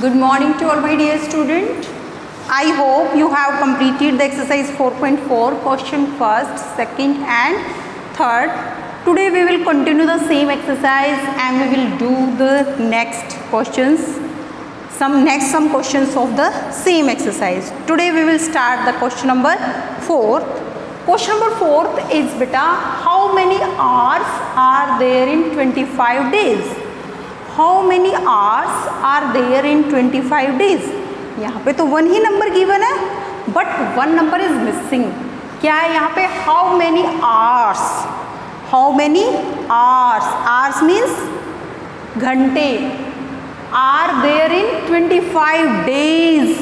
Good morning to all my dear student. I hope you have completed the exercise 4.4 question first, second and third. Today we will continue the same exercise and we will do the next questions. Some questions of the same exercise. Today we will start the question number 4. Question number 4 is beta, how many hours are there in 25 days? How many hours are there in 25 days? यहाँ पे तो one ही number given है, but one number is missing. क्या है यहाँ पे? How many hours. How many hours. Hours means घंटे. Are there in 25 days.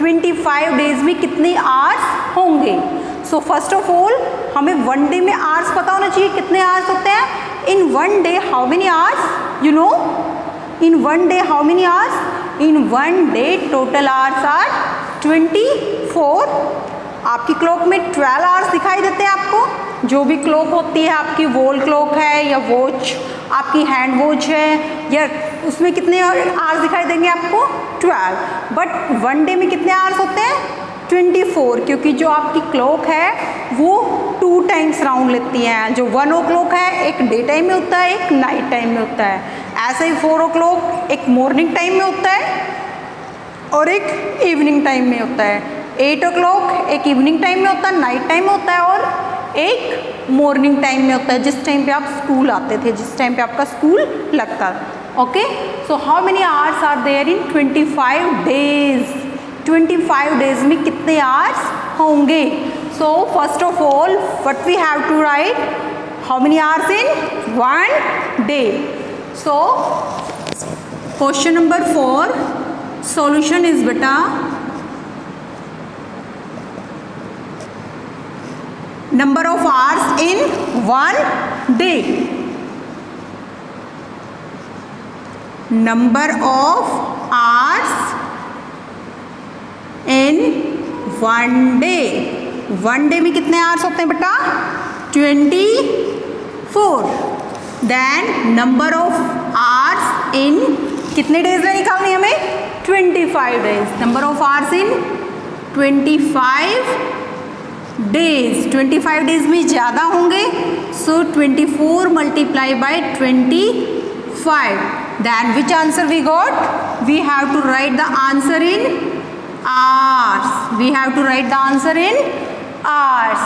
25 days में कितने आवर्स होंगे? सो फर्स्ट ऑफ ऑल हमें वन डे में आवर्स पता होना चाहिए. कितने आवर्स होते हैं in one day? How many hours? You know, in one day how many hours? In one day total hours are 24. आपकी क्लॉक में 12 आवर्स दिखाई देते हैं आपको. जो भी क्लॉक होती है आपकी, वॉल क्लॉक है या वॉच आपकी हैंड वॉच है, या उसमें कितने आवर्स दिखाई देंगे आपको? 12. बट वन डे में कितने आवर्स होते हैं? 24. क्योंकि जो आपकी क्लॉक है वो 2 टाइम्स राउंड लेती है. जो 1 o'clock है एक डे टाइम में होता है, एक नाइट टाइम में होता है. ऐसे ही 4 o'clock एक मॉर्निंग टाइम में होता है और एक इवनिंग टाइम में होता है. 8 o'clock एक इवनिंग टाइम में होता है, नाइट टाइम में होता है, और एक मॉर्निंग टाइम में होता है जिस टाइम पे आप स्कूल आते थे, जिस टाइम पे आपका स्कूल लगता. Okay, so how many hours are there in 25 days? 25 days में कितने आवर्स होंगे? So first of all what we have to write, how many hours in one day. So question number 4 solution is beta, number of hours in one day. Number of hours in one day. One day में कितने hours होते हैं बेटा? 24. Then number of hours in कितने days में निकालनी हमें? 25 days. Number of hours in 25 days. 25 days में ज़्यादा होंगे, so 24 multiply by 25. Then which answer we got? We have to write the answer in hours. We have to write the answer in hours.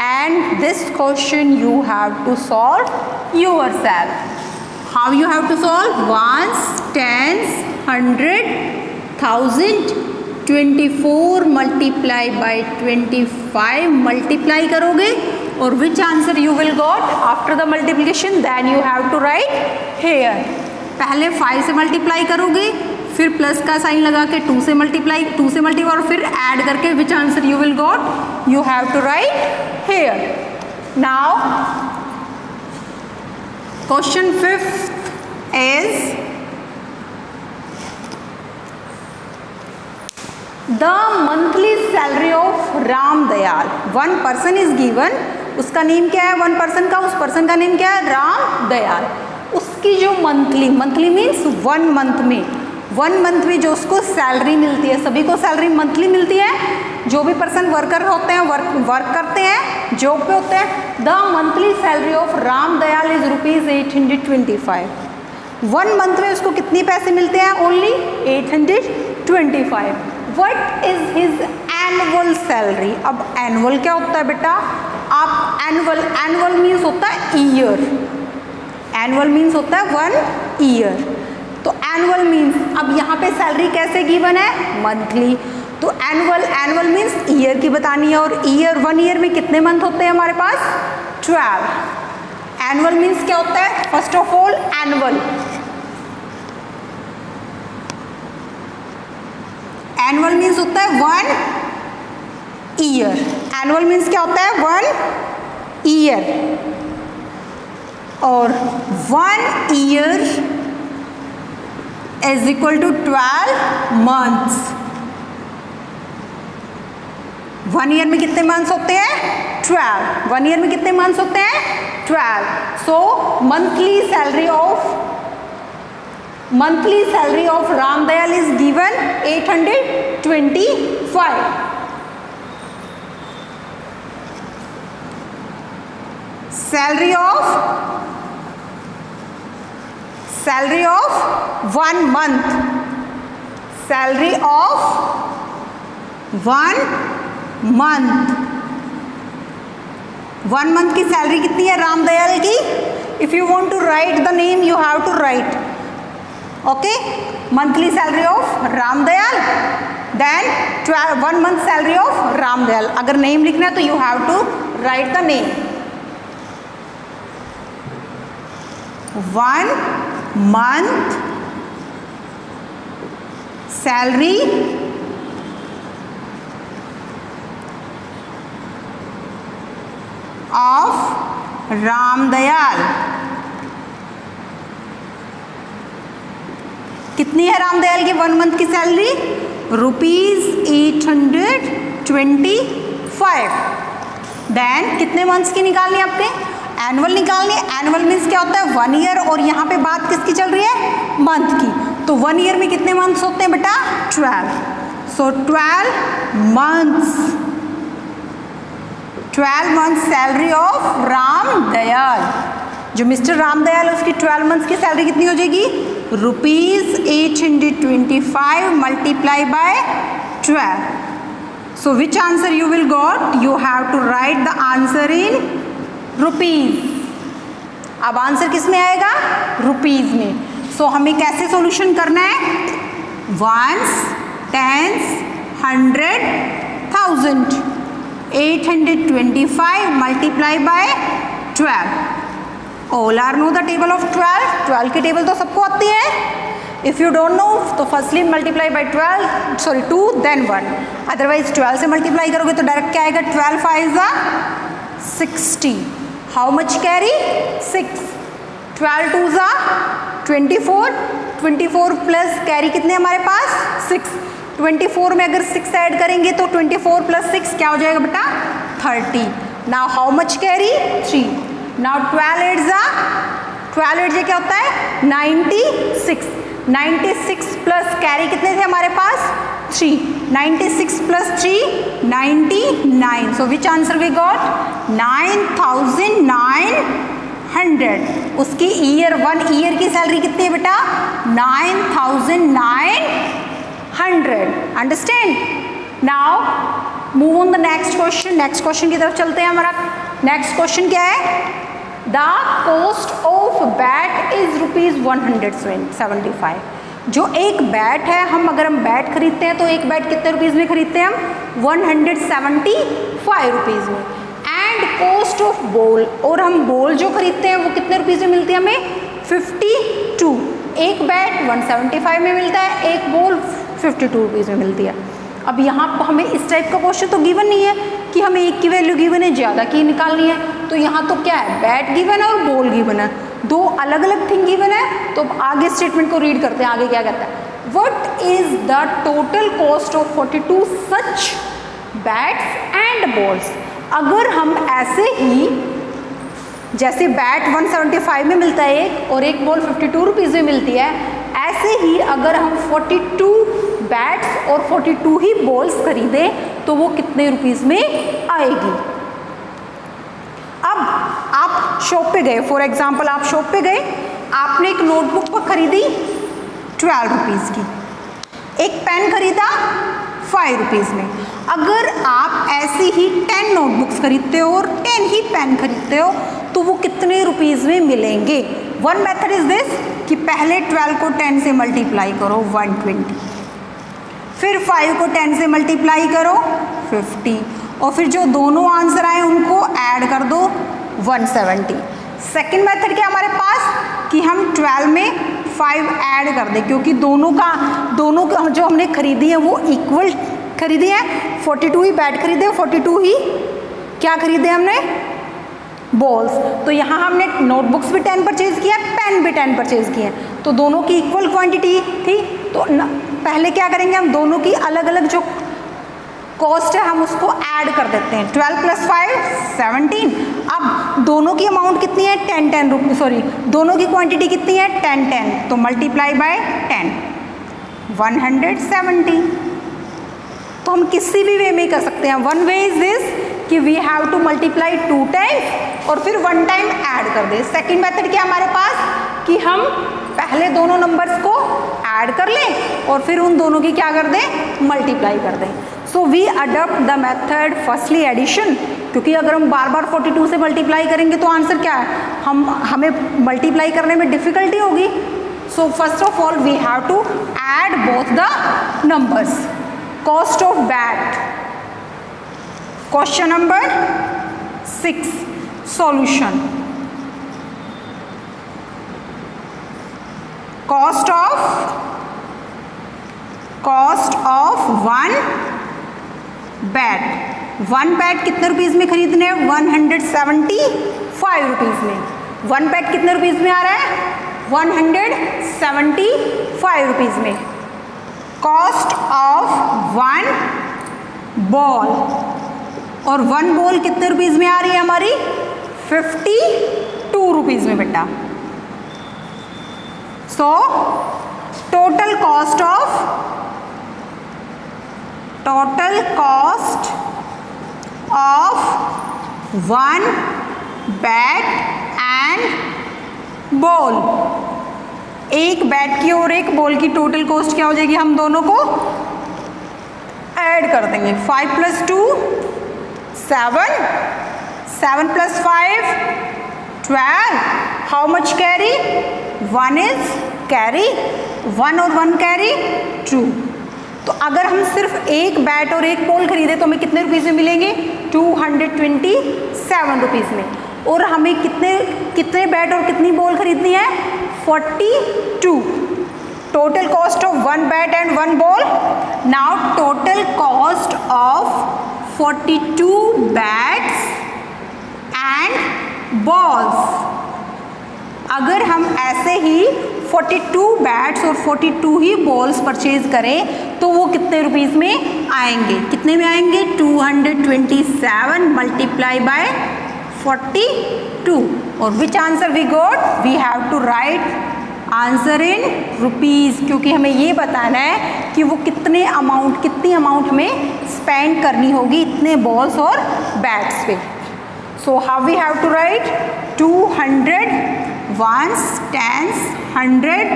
And this question you have to solve yourself. How you have to solve? Ones, tens, 100, 1000. 24 multiply by 25 multiply करोगे और which answer you will got after the multiplication? Then you have to write here. पहले 5 से multiply करोगे, फिर plus का sign लगा के 2 से मल्टीप्लाई और फिर ऐड करके which answer you will got? You have to write here. Now question 5th is the monthly salary of Ram Dayal. One person is given. उसका नेम क्या है? वन पर्सन का, उस पर्सन का नेम क्या है? राम दयाल. उसकी जो मंथली मीन्स 1 मंथ में, 1 मंथ में जो उसको सैलरी मिलती है, सभी को सैलरी मंथली मिलती है. जो भी पर्सन वर्कर होते हैं, वर्क करते हैं, जॉब पे होते हैं. The monthly salary of Ram Dayal is ₹825. 1 month में उसको कितने पैसे मिलते हैं? Only 825. What is his annual salary? अब एनुअल क्या होता है बेटा? आप एनुअल मीन्स होता है ईयर. एनुअल मीन्स होता है 1 ईयर. तो एनुअल मीन्स, अब यहाँ पे सैलरी कैसे गिवन है? मंथली. तो एनुअल मीन्स ईयर की बतानी है, और ईयर 1 ईयर में कितने मंथ होते हैं हमारे पास? 12. एनुअल मीन्स क्या होता है? First of all annual. Annual means होता है 1 ईयर. एनुअल मीन्स क्या होता है? 1 ईयर. और 1 year is equal to 12 months. 1 year में कितने मंथ्स होते हैं? 12. 1 ईयर में कितने मंथ्स होते हैं? 12. सो monthly salary of monthly salary of Ramdayal is given 825. Salary of 1 month. Salary of 1 month. 1 month की सैलरी कितनी है रामदयाल की? If you want to write the name, you have to write. Okay, monthly salary of Ramdayal, then 1 month salary of Ramdayal. अगर name लिखना है तो you have to write the name. 1 month salary of Ramdayal. कितनी है रामदयाल की 1 मंथ की सैलरी? ₹825. देन कितने months की निकालनी है आपने? एनुअल निकालनी है. एनुअल मीन्स क्या होता है? 1 ईयर. और यहाँ पे बात किसकी चल रही है? मंथ की. तो 1 ईयर में कितने मंथ्स होते हैं बेटा? 12. सो 12 months. 12 months salary of Ramdayal. जो मिस्टर रामदयाल उसकी 12 मंथ्स की सैलरी कितनी हो जाएगी? ₹825 multiply by 12. So which answer you will got? You have to write the answer in rupees. अब आंसर किस में आएगा? रुपीज में. सो हमें कैसे सॉल्यूशन करना है? Ones, tens, 100, 1000. 825 multiply by 12. All are know the table of 12. 12 की टेबल तो सबको आती है. इफ यू डोंट नो तो firstly multiply by 2 then 1. Otherwise 12 से मल्टीप्लाई करोगे तो डायरेक्ट क्या आएगा? 12 5 60. How much carry? 6. 12 2 24. 24 plus carry कितने हमारे पास? 6. 24 में अगर 6 ऐड करेंगे तो 24 प्लस 6 क्या हो जाएगा बेटा? 30. Now how much carry? 3. Now 12 8 क्या होता है? 96. 96 प्लस कैरी कितने थे हमारे पास? 3. 96 plus 3 99. So which answer we got? 9900. उसकी ईयर 1 ईयर की सैलरी कितनी है बेटा? 9900. Understand? Now move on the next question. Next question की तरफ चलते हैं. हमारा नेक्स्ट क्वेश्चन क्या है? The cost of bat is ₹175. जो एक बैट है, अगर हम बैट खरीदते हैं तो एक बैट कितने रुपीज़ में खरीदते हैं हम? 175 रुपीज़ में. एंड कॉस्ट ऑफ बॉल, और हम बॉल जो खरीदते हैं वो कितने रुपीज़ में मिलती है हमें? 52. एक बैट 175 में मिलता है, एक बॉल 52 रुपीज़ में मिलती है. अब यहाँ हमें इस टाइप का क्वेश्चन तो गिवन नहीं है कि हमें एक की वैल्यू गिवन है, ज़्यादा की निकालनी है. तो यहाँ तो क्या है? बैट गिवन है और बॉल गिवन है. 2 अलग अलग थिंग गिवन है. तो आगे स्टेटमेंट को रीड करते हैं. आगे क्या कहता है? What is the total cost of 42 such bats and balls. अगर हम ऐसे ही, जैसे बैट 175 में मिलता है एक, और एक बॉल 52 रुपीज़ में मिलती है, ऐसे ही अगर हम 42 बैट्स और 42 ही बॉल्स खरीदें तो वो कितने रुपीज़ में आएगी? अब आप शॉप पे गए, फॉर एग्जांपल आप शॉप पे गए, आपने एक नोटबुक खरीदी 12 रुपीज़ की, एक पेन खरीदा 5 रुपीज़ में. अगर आप ऐसे ही 10 नोटबुक्स खरीदते हो और 10 ही पेन खरीदते हो तो वो कितने रुपीज़ में मिलेंगे? वन मेथड इज दिस कि पहले 12 को 10 से मल्टीप्लाई करो 120, फिर 5 को 10 से मल्टीप्लाई करो 50, और फिर जो दोनों आंसर आए उनको ऐड कर दो 170. सेकेंड मेथड क्या हमारे पास कि हम 12 में 5 ऐड कर दें, क्योंकि दोनों का जो हमने खरीदी है वो इक्वल खरीदी है. 42 ही बैट खरीदे, 42 ही क्या खरीदे हमने? बॉल्स. तो यहाँ हमने नोटबुक्स भी 10 परचेज किया, पेन भी 10 परचेज किए, तो दोनों की इक्वल क्वांटिटी थी. तो पहले क्या करेंगे हम? दोनों की अलग अलग जो कॉस्ट है हम उसको ऐड कर देते हैं, 12 + 5 17। अब दोनों की अमाउंट कितनी है 10 रुपीज़, सॉरी दोनों की क्वांटिटी कितनी है 10 तो मल्टीप्लाई बाय 10 170। तो हम किसी भी वे में कर सकते हैं। वन वे इज दिस कि we have to multiply 2 times और फिर 1 टाइम ऐड कर दे। सेकेंड मेथड क्या हमारे पास कि हम पहले दोनों नंबर्स को ऐड कर लें और फिर उन दोनों की क्या कर दें मल्टीप्लाई कर दें। So we adopt the method firstly addition, क्योंकि अगर हम बार बार 42 से मल्टीप्लाई करेंगे तो आंसर क्या है, हमें मल्टीप्लाई करने में डिफिकल्टी होगी। So first of all we have to add both the numbers. Cost of bat, question number 6 solution. Cost of one bat कितने रुपीज़ में खरीदने हैं 175 रुपीज़ में। वन बैट कितने रुपीज़ में आ रहा है 175 रुपीज़ में। कॉस्ट ऑफ वन बॉल, और वन बॉल कितने रुपीज़ में आ रही है हमारी 52 रुपीज़ में बेटा। So total cost of one bat and ball, एक बैट की और एक बॉल की टोटल कॉस्ट क्या हो जाएगी, हम दोनों को ऐड कर देंगे। 5 + 2 7, 7 + 5 12। How much carry, 1 is carry, 1 और 1 कैरी 2। तो अगर हम सिर्फ एक बैट और एक बॉल खरीदे तो हमें कितने रुपीज़ में मिलेंगे 227 रुपीज़ में। और हमें कितने बैट और कितनी बॉल खरीदनी है 42। Total cost of one bat and one ball. Now total cost of 42 bats and balls. अगर हम ऐसे ही 42 बैट्स और 42 ही बॉल्स परचेज करें तो वो कितने रुपीज़ में आएंगे, कितने में आएंगे 227 मल्टीप्लाई बाय 42। और which answer we got, we have to write answer in rupees, क्योंकि हमें ये बताना है कि वो कितनी अमाउंट हमें स्पेंड करनी होगी इतने बॉल्स और बैट्स पे। So how we have to write 200 ones, tens, 100,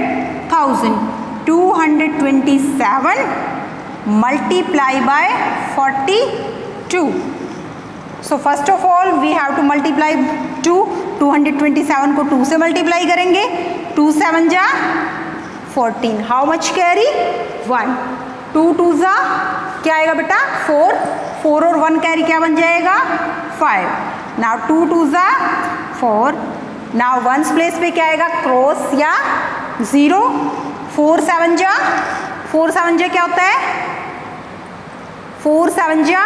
1000, 227 multiply by 42. So first of all we have to multiply 2, 227 को 2 से मल्टीप्लाई करेंगे, 2 7 जा 14। हाउ मच कैरी 1, 2 2 जा क्या आएगा बेटा 4, 4 और 1 कैरी क्या बन जाएगा 5। नाउ 2 2 जा 4। नाउ वंस प्लेस पे क्या आएगा क्रॉस या 0। 4 7 जा क्या होता है 4 7 जा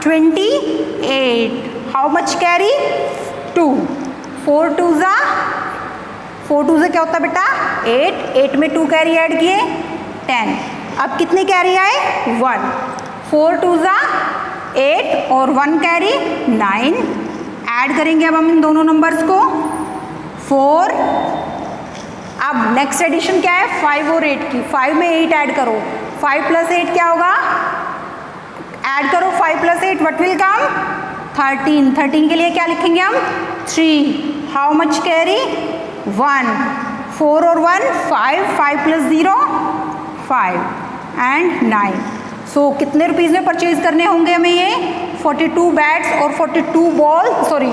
28। हाउ मच कैरी 2, 4 2 जा क्या होता है बेटा 8 में 2 कैरी ऐड किए 10। अब कितने कैरी आए 1, 4 2 जा 8 और 1 कैरी 9। ऐड करेंगे अब हम इन दोनों नंबर्स को 4। अब नेक्स्ट एडिशन क्या है 5 और 8 की, 5 में 8 ऐड करो, 5 + 8 क्या होगा, ऐड करो 5 + 8 व्हाट विल कम 13। 13 के लिए क्या लिखेंगे हम 3। हाउ मच कैरी 1, 4 और 1 5, 5 + 0 5 एंड 9। सो कितने रुपीज़ में परचेज करने होंगे हमें ये 42 बैट्स और 42 बॉल, सॉरी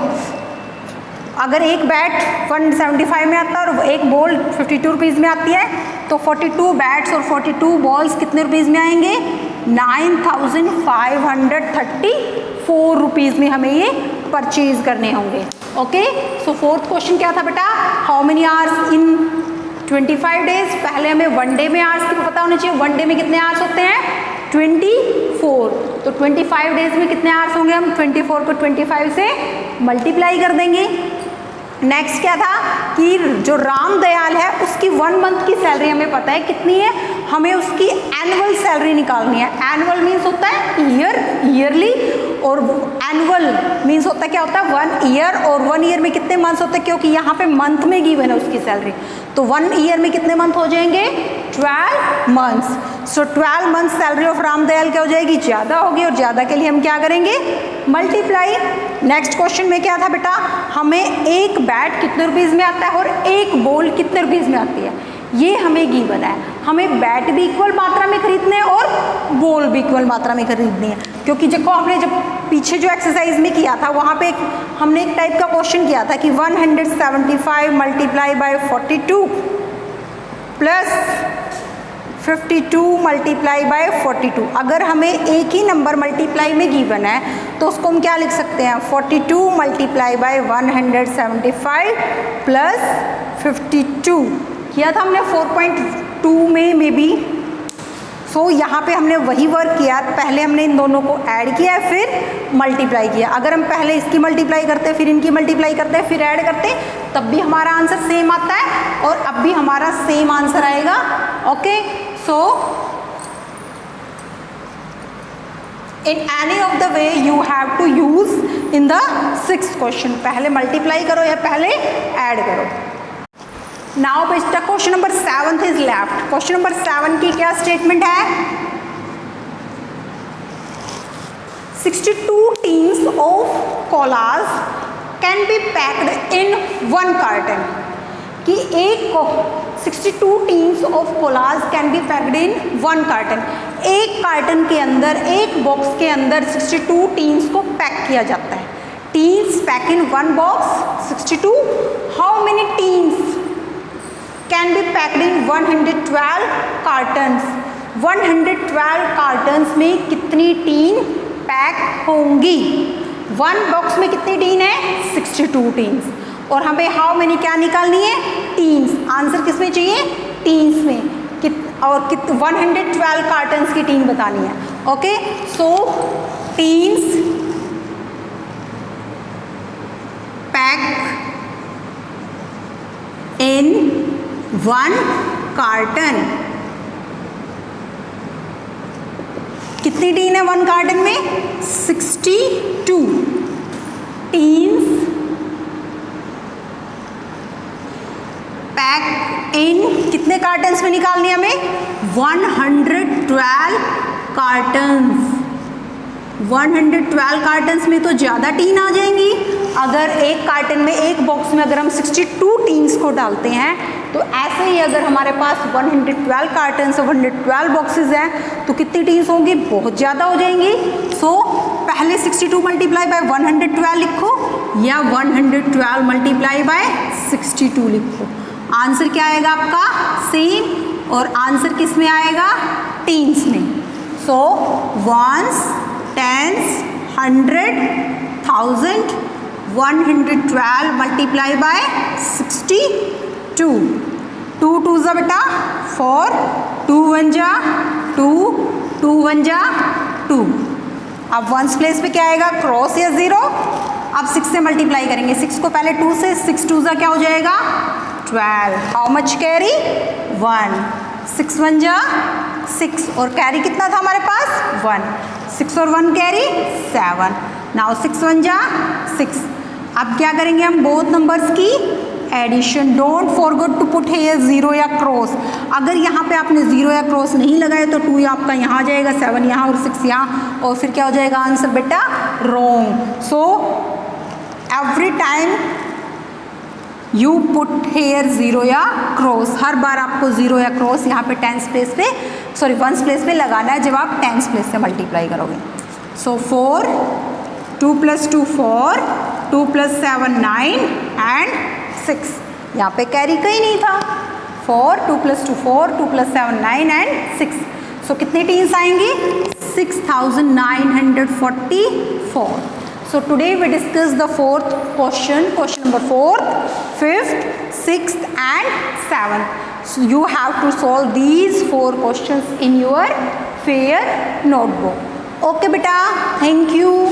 अगर एक बैट 175 में आता है और एक बॉल 52 रुपीज़ में आती है तो 42 बैट्स और 42 बॉल्स कितने रुपीज़ में आएंगे 9534 रुपीज़ में हमें ये परचेज करने होंगे। ओके, सो फोर्थ क्वेश्चन क्या था बेटा, how many hours in 25 days. पहले हमें वन डे में आवर्स की पता होना चाहिए, वन डे में कितने आवर्स होते हैं 24। तो 25 डेज में कितने आवर्स होंगे, हम 24 को 25 से मल्टीप्लाई कर देंगे। नेक्स्ट क्या था कि जो राम दयाल है उसकी 1 मंथ की सैलरी हमें पता है कितनी है, हमें उसकी एनुअल सैलरी निकालनी है। एनुअल मीन्स होता है ईयर, ईयरली, और एनुअल मीन्स होता है क्या होता है 1 ईयर, और 1 ईयर में कितने मंथ्स होते हैं, क्योंकि यहाँ पे मंथ में गिवन है उसकी सैलरी, तो 1 ईयर में कितने मंथ हो जाएंगे 12 months. So 12 month salary of Ram Dayal क्या हो जाएगी, ज़्यादा होगी, और ज़्यादा के लिए हम क्या करेंगे, मल्टीप्लाई। नेक्स्ट क्वेश्चन में क्या था बेटा, हमें एक बैट कितने रुपीज़ में आता है और एक बॉल कितने रुपीज़ में आती है, ये हमें गिवन है। हमें बैट भी इक्वल मात्रा में खरीदने हैं और बॉल भी इक्वल मात्रा में खरीदनी है, क्योंकि देखो हमने जब पीछे जो एक्सरसाइज में किया था वहाँ पे हमने एक टाइप का क्वेश्चन किया था कि 175 multiply by 42 plus 52 multiply by 42। अगर हमें एक ही नंबर मल्टीप्लाई में गिवन है तो उसको हम क्या लिख सकते हैं, 42 मल्टीप्लाई बाय 175 प्लस 52 किया था हमने 4.2 में मे बी। सो यहाँ पे हमने वही वर्क किया, पहले हमने इन दोनों को ऐड किया फिर मल्टीप्लाई किया। अगर हम पहले इसकी मल्टीप्लाई करते फिर इनकी मल्टीप्लाई करते फिर ऐड करते तब भी हमारा आंसर सेम आता है, और अब भी हमारा सेम आंसर आएगा। Okay, so in any of the way you have to use in the 6th question, पहले मल्टीप्लाई करो या पहले ऐड करो। नाउ बेटा question number 7 is left. Question number 7 की क्या स्टेटमेंट है, 62 tins of colas can be packed in 1 carton, कि एक 62 tins of colas can be packed in 1 carton. एक कार्टन के अंदर, एक बॉक्स के अंदर 62 टीन्स को पैक किया जाता है। Teens pack in 1 box 62, how many teens can be packed in 112 cottons. 112 cottons में कितनी टीन पैक होंगी, 1 बॉक्स में कितनी टीन है 62 टीन्स, और हमें हाउ मेनी क्या निकालनी है, टीन्स। आंसर किस में चाहिए, टीन्स में, और 112 कार्टन्स की टीन बतानी है। ओके, सो टीन्स पैक इन 1 कार्टन, कितनी टीन है 1 कार्टन में, 62 टीन्स पैक इन, कितने कार्टन्स में निकालनी है हमें, 112 कार्टन्स। 112 कार्टन्स में तो ज़्यादा टीन आ जाएंगी। अगर एक कार्टन में, एक बॉक्स में अगर हम 62 टीन्स को डालते हैं, तो ऐसे ही अगर हमारे पास 112 कार्टन्स और 112 बॉक्सेस हैं तो कितनी टीन्स होंगी, बहुत ज़्यादा हो जाएंगी। सो पहले 62 मल्टीप्लाई बाय 112 लिखो या 112 मल्टीप्लाई बाय 62 लिखो, आंसर क्या आएगा आपका, सेम, और आंसर किस में आएगा, टीन्स में। So ones, tens, 100, 1000, 112 multiply by 62, 2 2 जा बेटा 4, 2 1 जा 2, 2 1 जा 2। अब वंस प्लेस पे क्या आएगा, क्रॉस या 0। अब 6 से मल्टीप्लाई करेंगे, 6 को पहले 2 से, 6 2 जा क्या हो जाएगा 12, हाउ मच कैरी 1, 6 1 जा 6, और कैरी कितना था हमारे पास 1, 6 और 1 कैरी 7, नाउ 6 1 जा 6। अब क्या करेंगे हम, बोथ नंबर्स की addition. Don't forget to put here 0 या क्रॉस। अगर यहाँ पे आपने 0 या क्रॉस नहीं लगाए तो 2 आपका यहाँ आ जाएगा, 7 यहाँ और 6 यहाँ, और फिर क्या हो जाएगा आंसर बेटा, wrong. So every time you put here 0 या क्रॉस, हर बार आपको 0 या क्रॉस यहाँ पे टेंस प्लेस पे, सॉरी वंस प्लेस पे लगाना है जब आप टेंस प्लेस से मल्टीप्लाई करोगे। सो 4, 2 + 2 4, 2 + 7 9 एंड 6, यहाँ पे कैरी कहीं नहीं था। 4, 2 + 2 4, 2 + 7 9 एंड 6। सो कितनी टीन्स आएंगी, 6944। So today we discussed the 4th question, question number 4th, 5th, 6th and 7th. So you have to solve these 4 questions in your fair notebook. Okay beta, thank you.